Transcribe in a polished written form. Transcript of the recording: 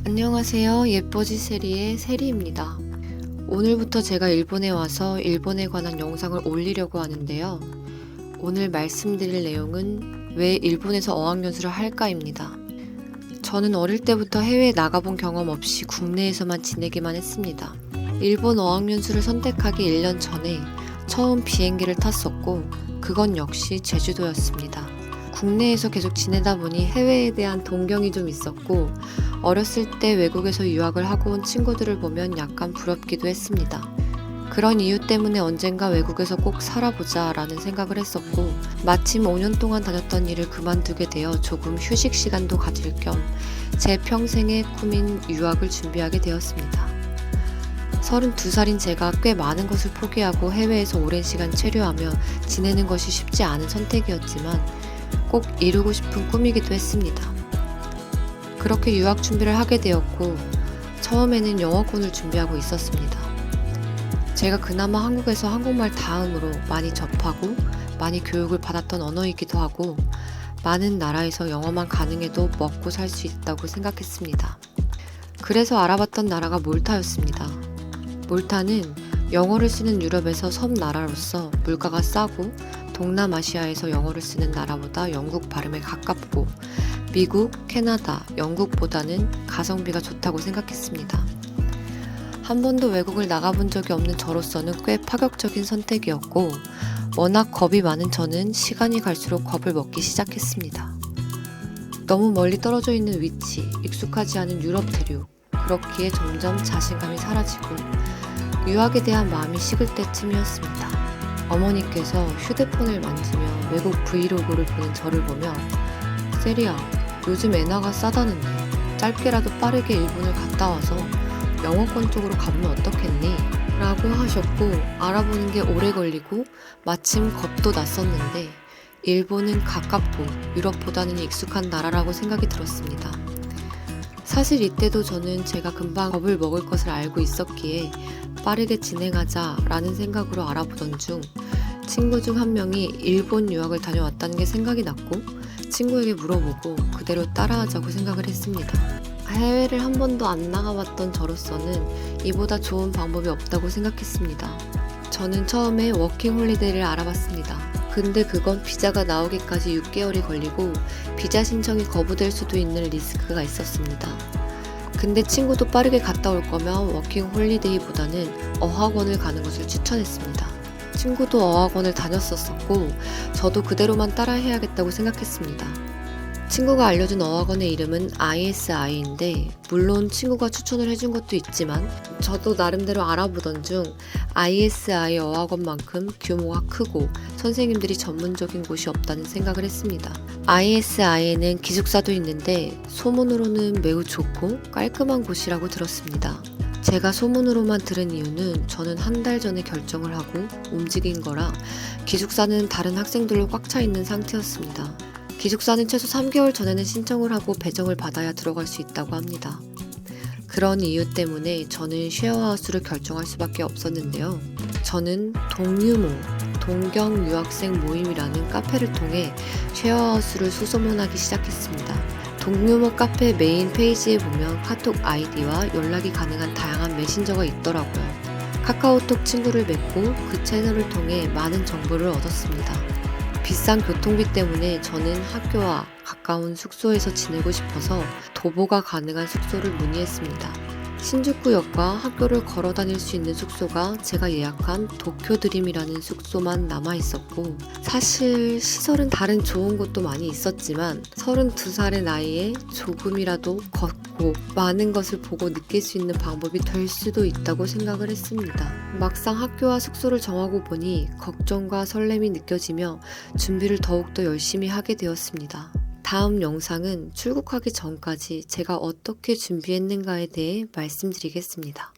안녕하세요. 예뻐지 세리의 세리입니다. 오늘부터 제가 일본에 와서 일본에 관한 영상을 올리려고 하는데요. 오늘 말씀드릴 내용은 왜 일본에서 어학연수를 할까입니다. 저는 어릴 때부터 해외에 나가본 경험 없이 국내에서만 지내기만 했습니다. 일본 어학연수를 선택하기 1년 전에 처음 비행기를 탔었고 그건 역시 제주도였습니다. 국내에서 계속 지내다 보니 해외에 대한 동경이 좀 있었고 어렸을 때 외국에서 유학을 하고 온 친구들을 보면 약간 부럽기도 했습니다. 그런 이유 때문에 언젠가 외국에서 꼭 살아보자 라는 생각을 했었고 마침 5년 동안 다녔던 일을 그만두게 되어 조금 휴식 시간도 가질 겸 제 평생의 꿈인 유학을 준비하게 되었습니다. 32살인 제가 꽤 많은 것을 포기하고 해외에서 오랜 시간 체류하며 지내는 것이 쉽지 않은 선택이었지만 꼭 이루고 싶은 꿈이기도 했습니다. 그렇게 유학 준비를 하게 되었고 처음에는 영어권을 준비하고 있었습니다. 제가 그나마 한국에서 한국말 다음으로 많이 접하고 많이 교육을 받았던 언어이기도 하고 많은 나라에서 영어만 가능해도 먹고 살 수 있다고 생각했습니다. 그래서 알아봤던 나라가 몰타였습니다. 몰타는 영어를 쓰는 유럽에서 섬나라로서 물가가 싸고 동남아시아에서 영어를 쓰는 나라보다 영국 발음에 가깝고 미국, 캐나다, 영국보다는 가성비가 좋다고 생각했습니다. 한 번도 외국을 나가본 적이 없는 저로서는 꽤 파격적인 선택이었고 워낙 겁이 많은 저는 시간이 갈수록 겁을 먹기 시작했습니다. 너무 멀리 떨어져 있는 위치, 익숙하지 않은 유럽 대륙, 그렇기에 점점 자신감이 사라지고 유학에 대한 마음이 식을 때쯤이었습니다. 어머니께서 휴대폰을 만지며 외국 브이로그를 보는 저를 보며 세리야, 요즘 엔화가 싸다는데 짧게라도 빠르게 일본을 갔다 와서 영어권 쪽으로 가보면 어떻겠니? 라고 하셨고 알아보는 게 오래 걸리고 마침 겁도 났었는데 일본은 가깝고 유럽보다는 익숙한 나라라고 생각이 들었습니다. 사실 이때도 저는 제가 금방 겁을 먹을 것을 알고 있었기에 빠르게 진행하자 라는 생각으로 알아보던 중 친구 중 한 명이 일본 유학을 다녀왔다는 게 생각이 났고 친구에게 물어보고 그대로 따라하자고 생각을 했습니다. 해외를 한 번도 안 나가봤던 저로서는 이보다 좋은 방법이 없다고 생각했습니다. 저는 처음에 워킹 홀리데이를 알아봤습니다. 근데 그건 비자가 나오기까지 6개월이 걸리고 비자 신청이 거부될 수도 있는 리스크가 있었습니다. 근데 친구도 빠르게 갔다 올 거면 워킹 홀리데이보다는 어학원을 가는 것을 추천했습니다. 친구도 어학원을 다녔었고 저도 그대로만 따라 해야겠다고 생각했습니다. 친구가 알려준 어학원의 이름은 ISI인데 물론 친구가 추천을 해준 것도 있지만 저도 나름대로 알아보던 중 ISI 어학원만큼 규모가 크고 선생님들이 전문적인 곳이 없다는 생각을 했습니다. ISI에는 기숙사도 있는데 소문으로는 매우 좋고 깔끔한 곳이라고 들었습니다. 제가 소문으로만 들은 이유는 저는 한 달 전에 결정을 하고 움직인 거라 기숙사는 다른 학생들로 꽉 차 있는 상태였습니다. 기숙사는 최소 3개월 전에는 신청을 하고 배정을 받아야 들어갈 수 있다고 합니다. 그런 이유 때문에 저는 쉐어하우스를 결정할 수밖에 없었는데요. 저는 동유모, 동경 유학생 모임이라는 카페를 통해 쉐어하우스를 수소문하기 시작했습니다. 동유모 카페 메인 페이지에 보면 카톡 아이디와 연락이 가능한 다양한 메신저가 있더라고요. 카카오톡 친구를 맺고 그 채널을 통해 많은 정보를 얻었습니다. 비싼 교통비 때문에 저는 학교와 가까운 숙소에서 지내고 싶어서 도보가 가능한 숙소를 문의했습니다. 신주쿠역과 학교를 걸어 다닐 수 있는 숙소가 제가 예약한 도쿄드림이라는 숙소만 남아있었고 사실 시설은 다른 좋은 곳도 많이 있었지만 32살의 나이에 조금이라도 걷고 많은 것을 보고 느낄 수 있는 방법이 될 수도 있다고 생각을 했습니다. 막상 학교와 숙소를 정하고 보니 걱정과 설렘이 느껴지며 준비를 더욱더 열심히 하게 되었습니다. 다음 영상은 출국하기 전까지 제가 어떻게 준비했는가에 대해 말씀드리겠습니다.